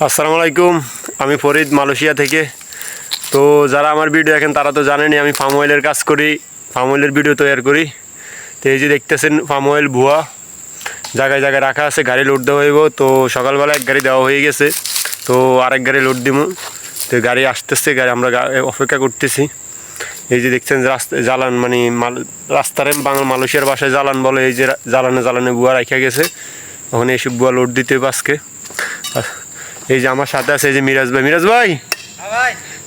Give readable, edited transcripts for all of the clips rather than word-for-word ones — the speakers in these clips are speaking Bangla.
আসসালামু আলাইকুম। আমি ফরিদ মালয়েশিয়া থেকে। তো যারা আমার ভিডিও দেখেন তারা তো জানেনই আমি পাম অয়েলের কাজ করি, পাম অয়েলের ভিডিও তৈরি করি। তো এই যে দেখতেছেন পাম অয়েল ভুয়া জায়গায় জায়গায় রাখা আছে, গাড়ি লোড দেওয়া হইব। তো সকালবেলা এক গাড়ি দেওয়া হয়ে গেছে, তো আরেক গাড়ি লোড দিব। তো গাড়ি আসতেছে, গাড়ি আমরা অপেক্ষা করতেছি। এই যে দেখছেন রাস্তা জ্বালান মানে রাস্তার মালয়েশিয়ার বাসায় জ্বালান বলে, এই যে জ্বালানে বুয়া রাখা গেছে। ওখানে এইসব বুয়া লোড দিতে হবে আজকে। এই যে আমার সাথে আছে এই যে মিরাজ ভাই। মিরাজ ভাই,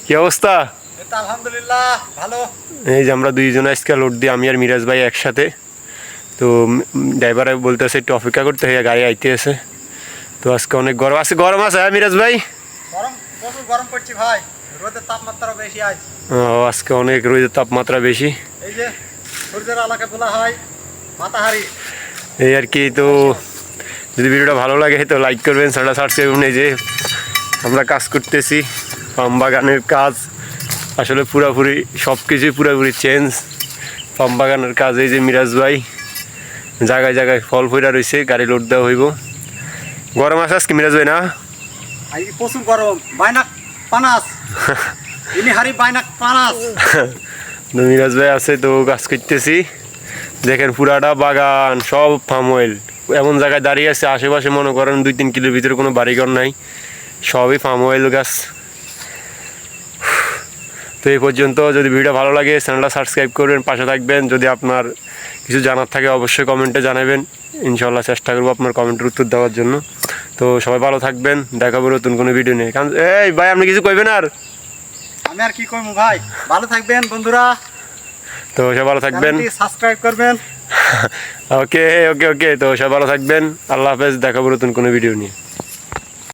কি অবস্থা? আলহামদুলিল্লাহ ভালো। এই যে আমরা দুইজন আজকে লোড দিই, আমি আর মিরাজ ভাই একসাথে। তো ড্রাইভার বলতেছে একটু অপেক্ষা করতে হয়ে গাড়ি আইতে আছে। তো আজকে অনেক গরম আছে। গরম আছে হ্যাঁ মিরাজ ভাই? গরম, প্রচুর গরম পড়ছে ভাই, রোদের তাপমাত্রা বেশি আজ। আজকে অনেক রোদের তাপমাত্রা বেশি। এই যে সূর্যের আলোকে বলা হয় মাতাহারি। এই আর কি। তো যদি ভিডিওটা ভালো লাগে তো লাইক করবেন, চ্যানেলটা সাবস্ক্রাইব করবেন। এই যে আমরা কাজ করতেছি, পাম বাগানের কাজ আসলে পুরাপুরি সব কিছুই পুরাপুরি চেঞ্জ। পাম বাগানের কাজ। এই যে মিরাজ ভাই জায়গায় জায়গায় ফল ফুরা রয়েছে, গাড়ি লোড দেওয়া হইব। গরম আছে আজকে মিরাজ ভাই না? আজ প্রচুর গরম, বাইনাক পানাস ইনি হারি বাইনাক পানাস। তো মিরাজ ভাই আছে, তো কাজ করতেছি। দেখেন পুরাটা বাগান সব পাম অয়েল। এমন জায়গায় দাঁড়িয়ে আছে আশেপাশে মনে করেন 2-3 কিলোর ভিতরে কোনো বাড়িঘর নাই, সবই পাম অয়েল গাছ। তো এই পর্যন্ত। যদি ভিডিও ভালো লাগে চ্যানেলটা সাবস্ক্রাইব করবেন, পাশে থাকবেন। যদি আপনার কিছু জানার থাকে অবশ্যই কমেন্টে জানাবেন, ইনশাল্লাহ চেষ্টা করবো আপনার কমেন্টের উত্তর দেওয়ার জন্য। তো সবাই ভালো থাকবেন, দেখাবো নতুন কোনো ভিডিও নিয়ে। কারণ এই ভাই আপনি কিছু কইবেন আর? আমি আর কি করবো ভাই, ভালো থাকবেন বন্ধুরা। তো সবাই ভালো থাকবেন, সাবস্ক্রাইব করবেন। ওকে ওকে ওকে। তো সবাই ভালো থাকবেন, আল্লাহ হাফেজ, দেখাবো নতুন কোনো ভিডিও নিয়ে।